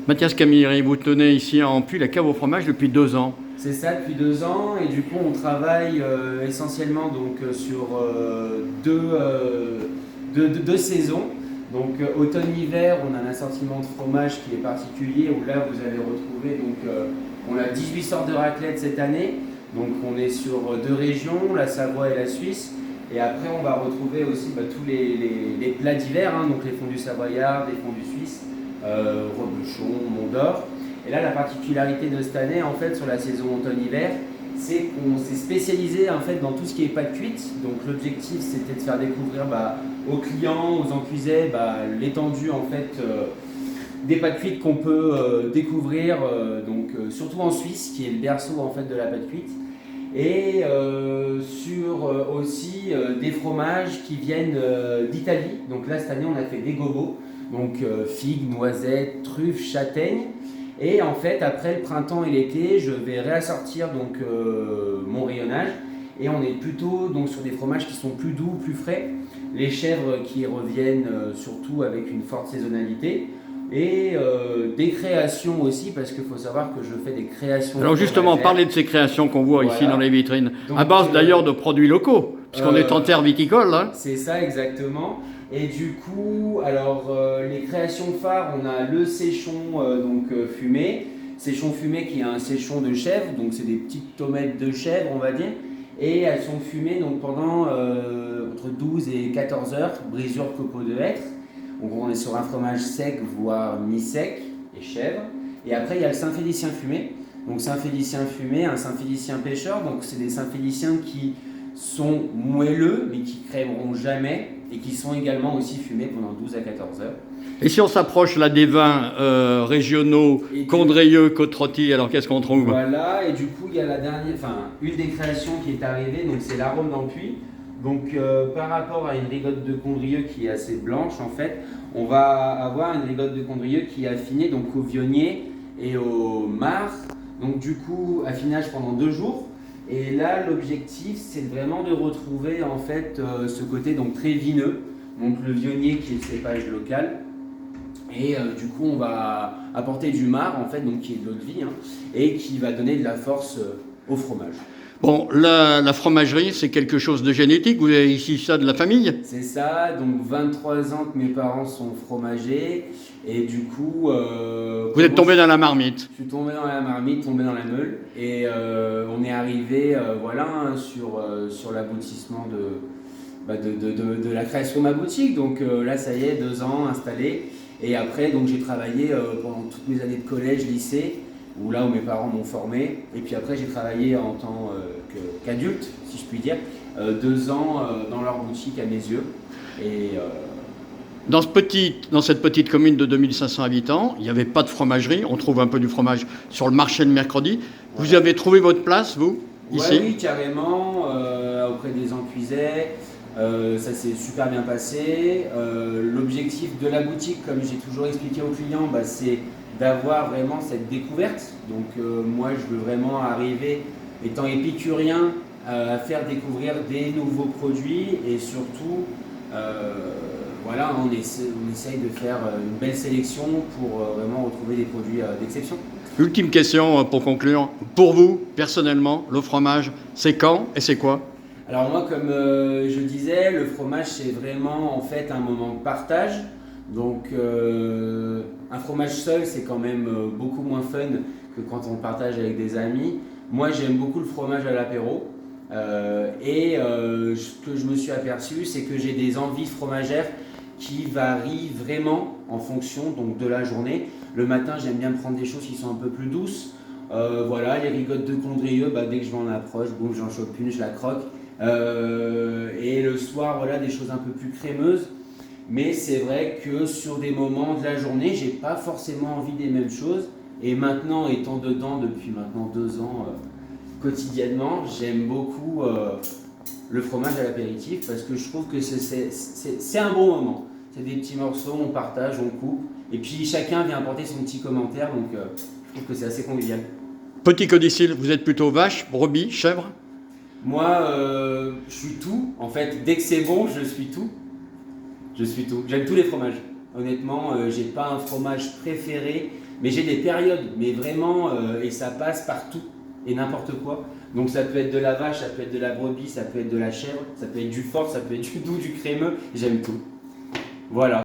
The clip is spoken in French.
Mathias Camilleri, vous tenez ici en Puy la cave au fromage depuis 2 ans. C'est ça depuis 2 ans et du coup on travaille essentiellement donc sur deux saisons. Donc automne-hiver on a un assortiment de fromage qui est particulier où là vous allez retrouver on a 18 sortes de raclette cette année. Donc on est sur 2 régions, la Savoie et la Suisse. Et après on va retrouver aussi tous les plats d'hiver, donc les fondus savoyards, les fondus suisses, reblochon, Mont d'Or. Et là, la particularité de cette année, en fait, sur la saison automne-hiver, c'est qu'on s'est spécialisé en fait dans tout ce qui est pâte cuite. Donc l'objectif, c'était de faire découvrir aux clients, aux encuisets, l'étendue en fait des pâtes cuites qu'on peut découvrir, surtout en Suisse, qui est le berceau en fait de la pâte cuite, et sur aussi des fromages qui viennent d'Italie. Donc là, cette année, on a fait des gobos, donc figues, noisettes, truffes, châtaignes. Et en fait, après le printemps et l'été, je vais réassortir mon rayonnage. Et on est plutôt sur des fromages qui sont plus doux, plus frais. Les chèvres qui reviennent surtout avec une forte saisonnalité. Et des créations aussi, parce qu'il faut savoir que je fais des créations. Alors justement, parlez de ces créations qu'on voit ici dans les vitrines, donc, à base d'ailleurs de produits locaux, puisqu'on est en terre viticole. Hein. C'est ça, exactement. Et du coup, alors les créations phares, on a le séchon fumé. Séchon fumé qui est un séchon de chèvre, donc c'est des petites tomates de chèvre, on va dire. Et elles sont fumées pendant entre 12 et 14 heures, brisure copeaux de hêtre. Donc on est sur un fromage sec, voire mi-sec et chèvre. Et après, il y a le Saint-Félicien fumé. Donc Saint-Félicien fumé, un Saint-Félicien pêcheur. Donc c'est des Saint-Féliciens qui sont moelleux, mais qui crèmeront jamais. Et qui sont également aussi fumés pendant 12 à 14 heures. Et si on s'approche là des vins régionaux, Condrieu, Côte-Rôtie, alors qu'est-ce qu'on trouve? Voilà, et du coup, il y a une des créations qui est arrivée, donc c'est l'arôme dans le puits. Donc par rapport à une rigotte de Condrieu qui est assez blanche, en fait, on va avoir une rigotte de Condrieu qui est affinée au vionnier et au marc. Donc du coup, affinage pendant 2 jours. Et là, l'objectif, c'est vraiment de retrouver en fait ce côté très vineux, donc le vionnier qui est le cépage local. Et du coup, on va apporter du marc en fait, qui est de l'eau de vie, et qui va donner de la force au fromage. Bon, la fromagerie, c'est quelque chose de génétique. Vous avez ici ça de la famille? C'est ça, donc 23 ans que mes parents sont fromagers. Et du coup... vous êtes tombé dans la marmite? Je suis tombé dans la marmite, tombé dans la meule. Et on est arrivé sur l'aboutissement de la création de ma boutique. Donc là, ça y est, 2 ans installé. Et après, j'ai travaillé pendant toutes mes années de collège, lycée, où mes parents m'ont formé. Et puis après, j'ai travaillé en tant qu'adulte, si je puis dire, 2 ans dans leur boutique à mes yeux. Et dans cette petite commune de 2500 habitants, il n'y avait pas de fromagerie. On trouve un peu du fromage sur le marché le mercredi. Vous avez trouvé votre place, vous, ici? Oui, carrément, auprès des encuisets. Ça s'est super bien passé. L'objectif de la boutique, comme j'ai toujours expliqué aux clients, c'est d'avoir vraiment cette découverte. Donc moi, je veux vraiment arriver, étant épicurien, à faire découvrir des nouveaux produits et surtout... on essaye de faire une belle sélection pour vraiment retrouver des produits d'exception. Ultime question pour conclure. Pour vous, personnellement, le fromage, c'est quand et c'est quoi? Alors moi, comme je disais, le fromage, c'est vraiment en fait un moment de partage. Donc un fromage seul, c'est quand même beaucoup moins fun que quand on le partage avec des amis. Moi, j'aime beaucoup le fromage à l'apéro. Ce que je me suis aperçu, c'est que j'ai des envies fromagères qui varient vraiment en fonction de la journée. Le matin, j'aime bien prendre des choses qui sont un peu plus douces. Les rigottes de Condrieu, dès que je m'en approche, boum, j'en chope une, je la croque. Et le soir, des choses un peu plus crémeuses. Mais c'est vrai que sur des moments de la journée, j'ai pas forcément envie des mêmes choses. Et maintenant, étant dedans depuis maintenant 2 ans, quotidiennement, j'aime beaucoup le fromage à l'apéritif parce que je trouve que c'est un bon moment. C'est des petits morceaux, on partage, on coupe, et puis chacun vient apporter son petit commentaire, donc je trouve que c'est assez convivial. Petit codicile, vous êtes plutôt vache, brebis, chèvre? Moi, je suis tout. En fait, dès que c'est bon, je suis tout. Je suis tout. J'aime tous les fromages. Honnêtement, j'ai pas un fromage préféré, mais j'ai des périodes, mais vraiment, et ça passe partout et n'importe quoi. Donc ça peut être de la vache, ça peut être de la brebis, ça peut être de la chèvre, ça peut être du fort, ça peut être du doux, du crémeux, j'aime tout. Voilà.